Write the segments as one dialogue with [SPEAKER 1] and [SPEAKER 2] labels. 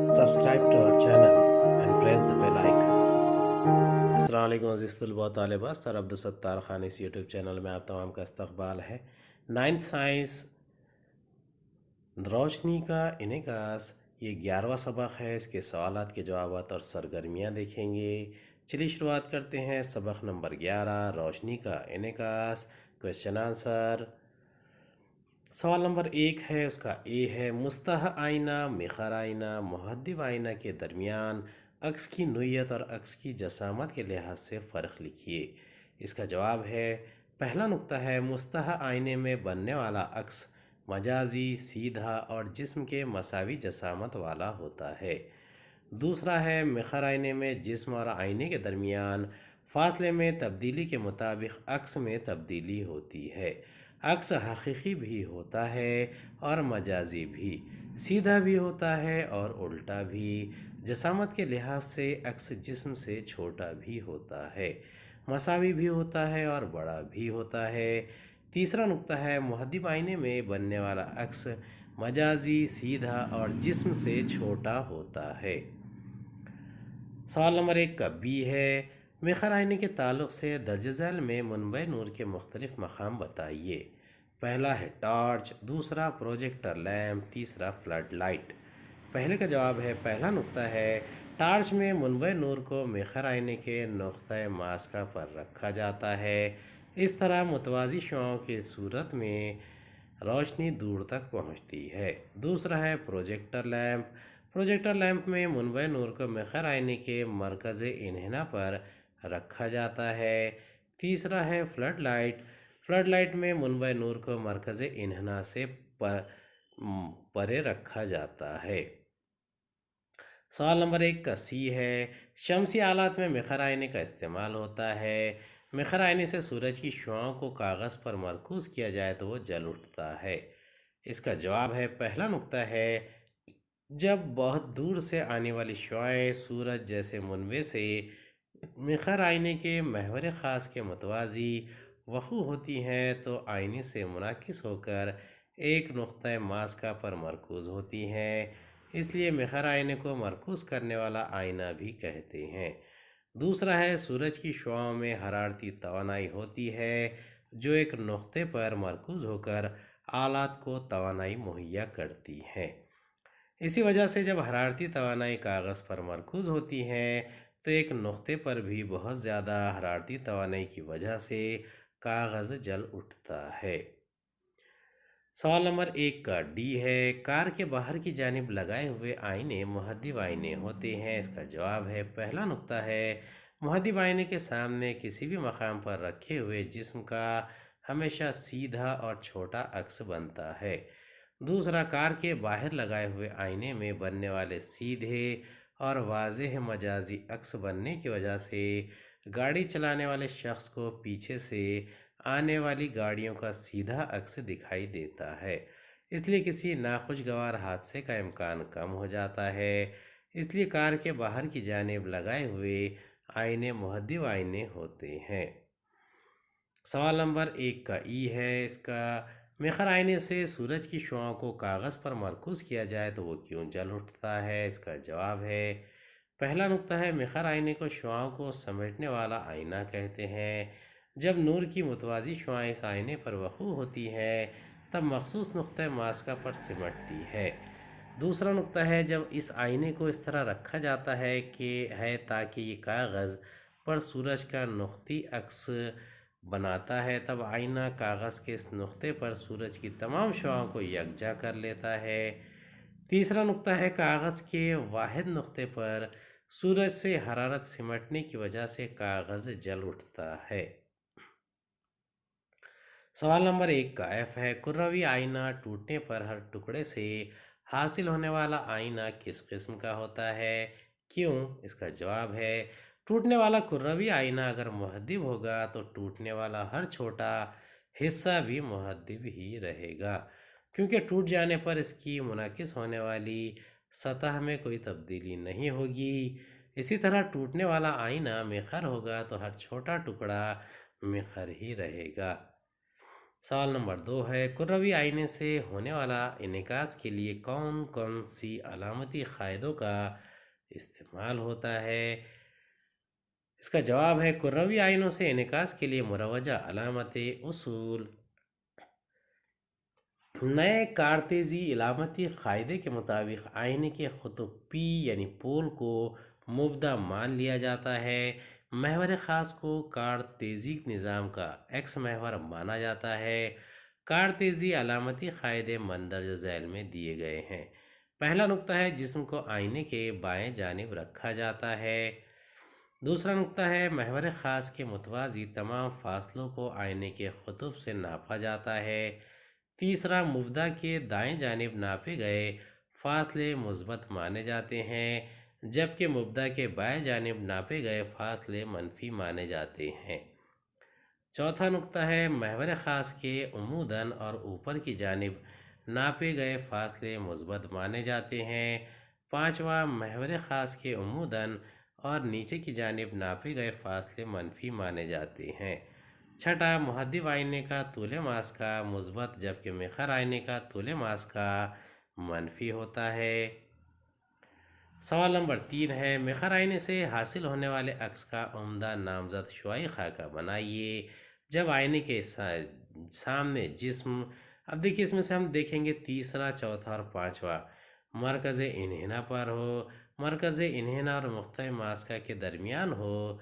[SPEAKER 1] Subscribe to our channel and press the bell icon. अस्सलाम वालेकुम अज़ीज़ तलबा तालिबात। सर अब्दुलसत्तार खान इस यूट्यूब चैनल में आप तमाम का इस्तकबाल है। नाइन्थ साइंस रोशनी का इनेकास, ये 11वां सबक है। इसके सवालात के जवाबात और सरगर्मियाँ देखेंगे। चलिए शुरुआत करते हैं। सबक नंबर 11, रोशनी का इनेकास। Question answer. सवाल नंबर 1 है, उसका ए है, मुस्तह आइना मिखर आइना मुहद्दिब आइना के दरमियान अक्स की नोयत और अक्स की जसामत के लिहाज से फ़र्क लिखिए। इसका जवाब है, पहला नुक्ता है, मुस्तह आइने में बनने वाला अक्स मजाजी, सीधा और जिस्म के मसावी जसामत वाला होता है। दूसरा है, मिखर आइने में जिस्म और आइने के दरमियान फासले में तब्दीली के मुताबिक अक्स में तब्दीली होती है। अक्स हकीकी भी होता है और मजाजी भी, सीधा भी होता है और उल्टा भी। जसामत के लिहाज से अक्स जिस्म से छोटा भी होता है, मसावी भी होता है और बड़ा भी होता है। तीसरा नुक्ता है, मुहद्दिब आईने में बनने वाला अक्स मजाजी, सीधा और जिस्म से छोटा होता है। सवाल नंबर 1 का बी है, मिखर आईने के ताल्लुक़ से दर्ज झैल में मुनबे नूर के मुख्तलिफ मकाम बताइए। पहला है टॉर्च, दूसरा प्रोजेक्टर लैम्प, तीसरा फ्लड लाइट। पहले का जवाब है, पहला नुक्ता है, टार्च में मुनबे नूर को मिखर आईने के नुक्ता मास्का पर रखा जाता है। इस तरह मुतवाज़ी शुआओं की सूरत में रोशनी दूर तक पहुंचती है। दूसरा है प्रोजेक्टर लैम्प। प्रोजेक्टर लैंप में मुनबे नूर को मिखर आईने के मरकज़ इन्हिना पर रखा जाता है। तीसरा है फ्लड लाइट। फ्लड लाइट में मुनबे नूर को मरकज़ इन्हिना से परे रखा जाता है। सवाल नंबर 1 का सी है, शमसी आलात में मिखर आईने का इस्तेमाल होता है। मिखर आईने से सूरज की शुआओं को कागज़ पर मरकूज़ किया जाए तो वो जल उठता है। इसका जवाब है, पहला नुक्ता है, जब बहुत दूर से आने वाली शुआएं सूरज जैसे मुनबे से मिखर आईने के महवर ख़ास के मुतवाज़ी वक़ू होती हैं तो आईने से मुनाकिस होकर एक नुक्ता मास्का पर मरकूज़ होती हैं। इसलिए मिखर आईने को मरकूज़ करने वाला आईना भी कहते हैं। दूसरा है, सूरज की शुआओं में हरारती तवानाई होती है जो एक नुक्ते पर मरकूज़ होकर आलात को तवानाई मुहैया करती है। इसी वजह से जब हरारती तवानाई कागज़ पर मरकूज़ होती हैं तो एक नुक्ते पर भी बहुत ज़्यादा हरारती तवानाई की वजह से कागज़ जल उठता है। सवाल नंबर 1 का डी है, कार के बाहर की जानिब लगाए हुए आईने मुहद्दिब आईने होते हैं। इसका जवाब है, पहला नुक्ता है, मुहद्दिब आईने के सामने किसी भी मकाम पर रखे हुए जिस्म का हमेशा सीधा और छोटा अक्स बनता है। दूसरा, कार के बाहर लगाए हुए आईने में बनने वाले सीधे और वाज़ेह मजाजी अक्स बनने की वजह से गाड़ी चलाने वाले शख्स को पीछे से आने वाली गाड़ियों का सीधा अक्स दिखाई देता है। इसलिए किसी नाखुशगवार हादसे का इम्कान कम हो जाता है। इसलिए कार के बाहर की जानिब लगाए हुए आईने मुहद्दिब आईने होते हैं। सवाल नंबर 1 का ई है, इसका मिखर आईने से सूरज की शुआओं को कागज़ पर मरकूज़ किया जाए तो वो क्यों जल उठता है। इसका जवाब है, पहला नुक्ता है, मिखर आईने को शुआओं को समेटने वाला आईना कहते हैं। जब नूर की मुतवाज़ी शुआएं इस आईने पर वक़ू होती हैं तब मखसूस नुक्ता मास्का पर सिमटती है। दूसरा नुक्ता है, जब इस आईने को इस तरह रखा जाता है ताकि ये कागज़ पर सूरज का नुक्ती अक्स बनाता है, तब आईना कागज़ के इस नुक्ते पर सूरज की तमाम शुआओं को यकजा कर लेता है। तीसरा नुक्ता है, कागज़ के वाहिद नुक्ते पर सूरज से हरारत सिमटने की वजह से कागज़ जल उठता है। सवाल नंबर 1 का एफ है, कुर्रवी आईना टूटने पर हर टुकड़े से हासिल होने वाला आईना किस किस्म का होता है, क्यों। इसका जवाब है, टूटने वाला कुर्रवी आईना अगर मुहद्दिब होगा तो टूटने वाला हर छोटा हिस्सा भी मुहद्दिब ही रहेगा, क्योंकि टूट जाने पर इसकी मुनाकिस होने वाली सतह में कोई तब्दीली नहीं होगी। इसी तरह टूटने वाला आईना मिखर होगा तो हर छोटा टुकड़ा मिखर ही रहेगा। सवाल नंबर 2 है, कुर्रवी आईने से होने वाला इनेकास के लिए कौन कौन सी अलामती कायदों का इस्तेमाल होता है? इसका जवाब है, कुर्रवी आईनों से इनेकास के लिए मुरवजा अलामतें उसूल नए कारतेजी इलामती कायदे के मुताबिक आईने के खुतुब पी यानी पोल को मुबदा मान लिया जाता है। महवर ख़ास को कारतेजी निज़ाम का एक्स महवर माना जाता है। कारतेजी अलामती कायदे मंदरज झैल में दिए गए हैं। पहला नुक्ता है, जिस्म को आईने के बाएं जानिब रखा जाता है। दूसरा नुक्ता है, महवर ख़ास के मुतवाज़ी तमाम फासलों को आईने के खुतुब से नापा जाता है। तीसरा, मुब्दा के दाएं जानिब नापे गए फासले मुस्बत माने जाते हैं, जबकि मुब्दा के बाएं जानिब नापे गए फासले मनफी माने जाते हैं। चौथा नुक्ता है, महवर ख़ास के उमूदन और ऊपर की जानिब नापे गए फासले मुस्बत माने जाते हैं। पाँचवा, महवर ख़ास के उमूदन और नीचे की जानिब नापे गए फासले मनफी माने जाते हैं। छठा, मुहद्दिब आईने का तूले मास का मुस्बत, जबकि मिखर आईने का तूले मास का मनफी होता है। सवाल नंबर 3 है, मिखर आईने से हासिल होने वाले अक्स का उम्दा नामजद शुआई खाका बनाइए जब आईने के सामने जिस्म। अब देखिए, इसमें से हम देखेंगे तीसरा, चौथा और पांचवा मरकज़ इन्हिना पर हो, मरकज़ इन्हिना और नुक्ता मास्का के दरमियान हो,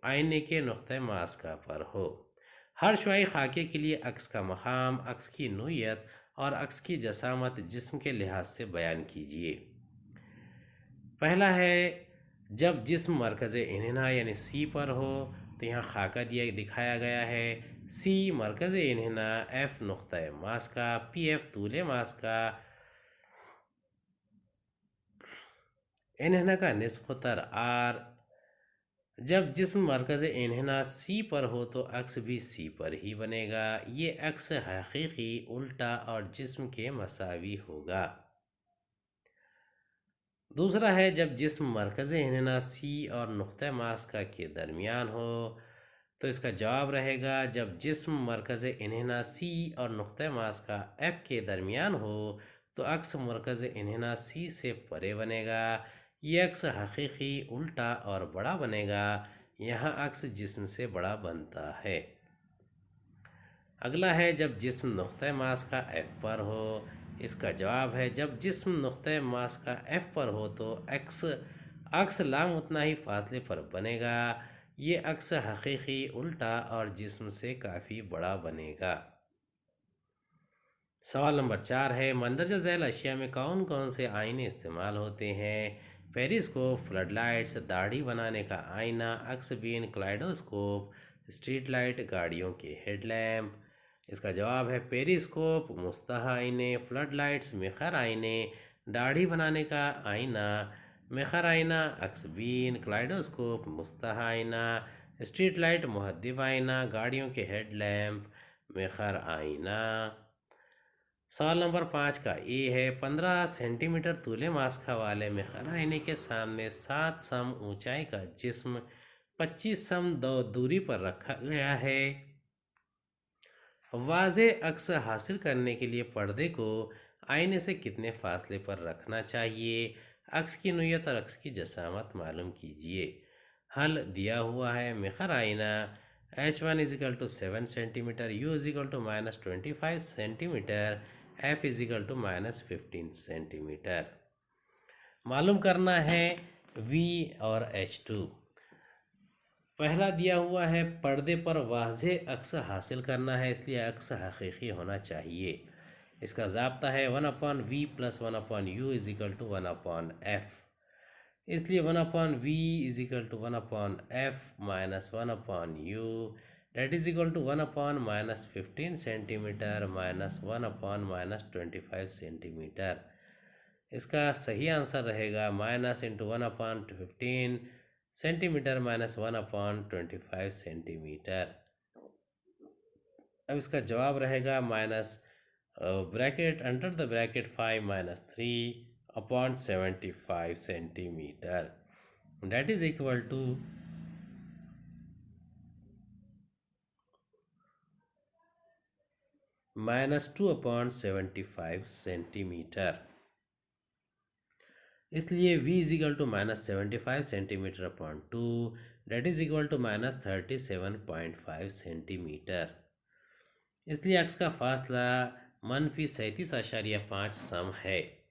[SPEAKER 1] आईने के नुक्ता मास्का पर हो। हर शुआई खाके के लिए अक्स का मकाम, अक्स की नोयत और अक्स की जसामत जिस्म के लिहाज से बयान कीजिए। पहला है, जब जिस्म मरकज़ इन्हिना यानी सी पर हो, तो यहाँ खाका दिखाया गया है। सी मरकज़ इन्हिना, एफ नुक्ता मास्का, पी एफ तूले मास्का, इन्हिना का निस्फतर आर। जब जिस्म मरकज़ इन्हिना सी पर हो तो अक्स भी सी पर ही बनेगा। ये अक्स हकीकी, उल्टा और जिस्म के मसावी होगा। दूसरा है, जब जिस्म मरकज़ इन्हिना सी और नुक्ता मास्का के दरमियान हो, तो इसका जवाब रहेगा, जब जिस्म मरकज़ इन्हिना सी और नुक्ता मास्का एफ के दरमियान हो तो अक्स मरकज़ इन्हिना सी से परे बनेगा। ये अक्स हकीकी, उल्टा और बड़ा बनेगा। यहाँ अक्स जिस्म से बड़ा बनता है। अगला है, जब जिस्म नुक्ता मास का एफ पर हो। इसका जवाब है, जब जिस्म नुक्ता मास का एफ पर हो तो एक्स अक्स लाम उतना ही फासले पर बनेगा। ये अक्स हकीकी, उल्टा और जिस्म से काफ़ी बड़ा बनेगा। सवाल नंबर 4 है, मंदरजा झैल अशिया में कौन कौन से आईने इस्तेमाल होते हैं? पेरिस्कोप, फ्लड लाइट्स, दाढ़ी बनाने का आईना, अक्स बीन, क्लाइडोस्कोप, स्ट्रीट लाइट, गाड़ियों के हेडलैम्प। इसका जवाब है, पेरिस्कोप मुस्तहा आईने, फ्लड लाइट्स मिखर आईने, दाढ़ी बनाने का आईना मिखर आईना, अक्स बीन, क्लाइडोस्कोप मुस्तहा आईना, स्ट्रीट लाइट मुहद्दिब आईना, गाड़ियों के हेडलैम्प मिखर आईना। सवाल नंबर 5 का ए है, 15 सेंटीमीटर तूले मास्का वाले मिखर आईने के सामने 7 सम ऊंचाई का जिस्म 25 सम दूरी पर रखा गया है। वाज़े अक्स हासिल करने के लिए पर्दे को आईने से कितने फासले पर रखना चाहिए? अक्स की नोयत और अक्स की जसामत मालूम कीजिए। हल दिया हुआ है, मिखर आईना H1 is equal to 7 centimetre, U is equal to -25 centimetre, F is equal to -15 centimetre. मालूम करना है V और H2। पहला दिया हुआ है, पर्दे पर वाज़े अक्स हासिल करना है, इसलिए अक्स हकीकी होना चाहिए। इसका ज़ाब्ता है 1/v plus 1/u is equal to 1/f। इसलिए 1/v is equal to 1/f minus 1/u, that is equal to 1/-15 centimetre minus 1/-25 centimetre. इसका सही आंसर रहेगा minus into 1/15 centimetre minus 1/25 centimetre. अब इसका जवाब रहेगा minus bracket under the bracket 5-3/75 centimetre, that is equal to -2/75 centimetre. इसलिए v is equal to -75 centimetre that is equal to -37.5 centimetre. इसलिए x का फासला -37.5 सम है।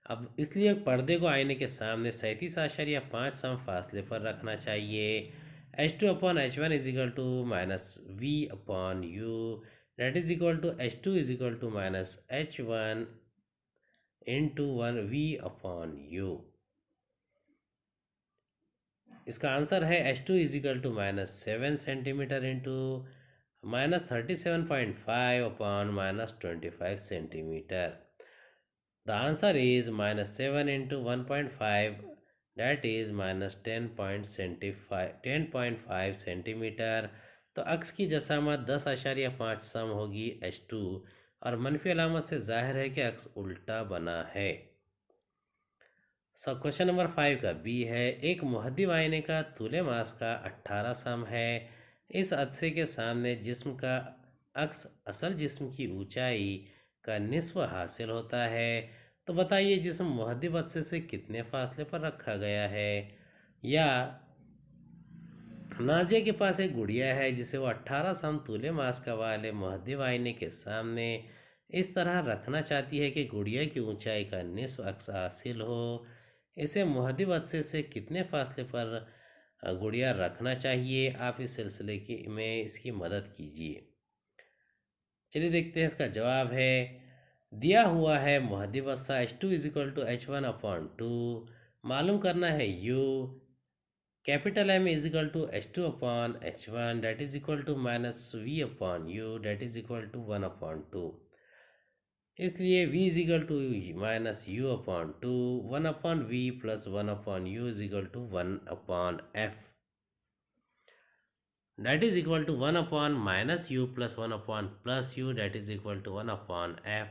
[SPEAKER 1] अब इसलिए पर्दे को आईने के सामने 37.5 सम फासले पर रखना चाहिए। H2/H1 is equal to -V/U that is equal to H2 is equal to -H1 into 1V/U। इसका आंसर है H2 is equal to -7 centimetre into -37.5/-25 centimetre. The answer is -7 into 1.5 that is -10.5 centimetre. तो अक्स की जसामत 10.5 सम होगी H2 और मनफी अलामत से जाहिर है कि अक्स उल्टा बना है। सब क्वेश्चन नंबर 5 का बी है, एक मुहद्दिब आईने का तूले मास का 18 सम है। इस अदसे के सामने जिस्म का अक्स असल जिस्म की ऊंचाई का निस्फ हासिल होता है। तो बताइए जिस्म मुहद्दिब अदसे से कितने फासले पर रखा गया है। या नाजिया के पास एक गुड़िया है जिसे वो 18 सम तूले मास का वाले मुहद्दिब आईने के सामने इस तरह रखना चाहती है कि गुड़िया की ऊंचाई का निस्फ अक्स हासिल हो। इसे मुहद्दिब अदसे से कितने फासले पर गुड़िया रखना चाहिए, आप इस सिलसिले की में इसकी मदद कीजिए। चलिए देखते हैं इसका जवाब है। दिया हुआ है मुहद्दिब अदसा H2 is equal to H1/2, मालूम करना है U, capital M is equal to H2/H1 that is equal to -V/U that is equal to 1/2। इसलिए v is equal to -U/2, 1/V plus 1/U is equal to 1/F that is equal to 1/-U plus 1/+U that is equal to 1/F।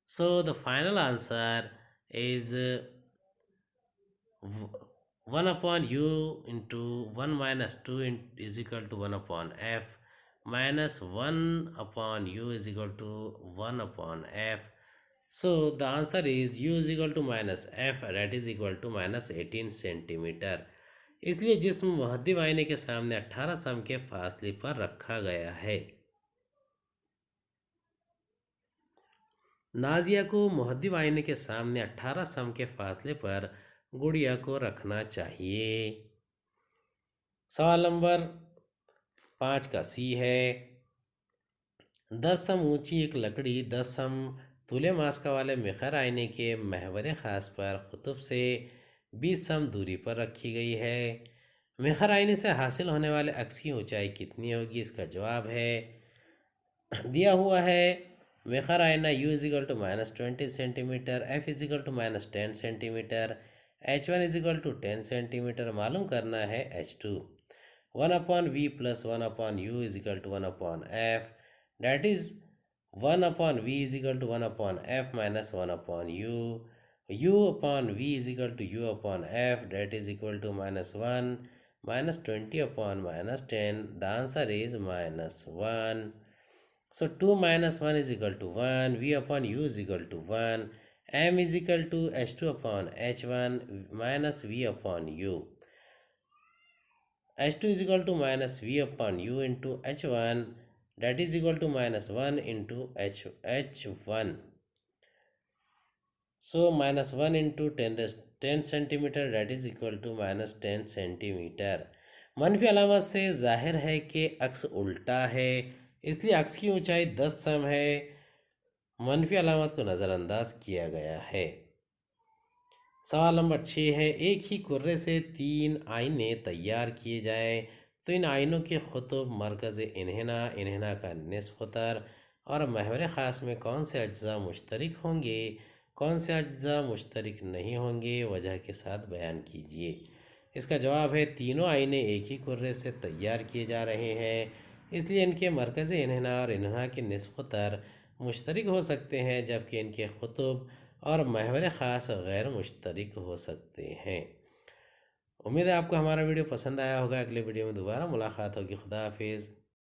[SPEAKER 1] So the final answer is 1/U into 1 - 2 is equal to 1/F minus 1/U is equal to 1/F. So the answer is U is equal to -F that is equal to -18 centimetre. इसलिए जिस्म मुहद्दिब आईने के सामने 18 सम के फासले पर रखा गया है। नाजिया को मुहद्दिब आईने के सामने 18 सम के फासले पर गुड़िया को रखना चाहिए। सवाल नंबर 5 का सी है, 10 सम ऊंची एक लकड़ी 10 सम तूले मास्का वाले मिखर आईने के महवर ख़ास पर कुतुब से 20 सम दूरी पर रखी गई है। मिखर आईने से हासिल होने वाले अक्स की ऊंचाई कितनी होगी। इसका जवाब है, दिया हुआ है मिखर आईना U is equal to -20 centimetre, F is equal to -10 centimetre, H1 is equal to 10 centimetre. मालूम करना है H2। 1/V plus 1/U is equal to 1/F, that is 1/V is equal to 1/F minus 1/U. U/V is equal to U/F, that is equal to -1 minus 20/-10. The answer is -1. So 2 minus 1 is equal to 1. V/U is equal to 1. M is equal to H2/H1 minus V/U. H2 is equal to -V/U into H1, that is equal to -1 into H1. So -1 into 10 centimetre that is equal to -10 centimetre. मनफी अलामत से जाहिर है कि अक्स उल्टा है, इसलिए अक्स की ऊंचाई 10 सम है। मनफी अलामत को नज़रअंदाज किया गया है। सवाल नंबर 6 है, एक ही कुर्रे से 3 आईने तैयार किए जाएं तो इन आइनों के खुतब मरकज़ इन्हना का निस्फ उतर और महवर ख़ास में कौन से अज्जा मुश्तरक होंगे, कौन से अज्जा मुश्तरक नहीं होंगे, वजह के साथ बयान कीजिए। इसका जवाब है, तीनों आईने एक ही कुर्रे से तैयार किए जा रहे हैं, इसलिए इनके मरकज़ इन्हना और इन्हना के निस्फ उतर मुश्तरक हो सकते हैं, जबकि इनके खुतब और महवर ख़ास गैर मुश्तरक हो सकते हैं। उम्मीद है आपको हमारा वीडियो पसंद आया होगा। अगले वीडियो में दोबारा मुलाकात होगी। खुदा हाफिज़।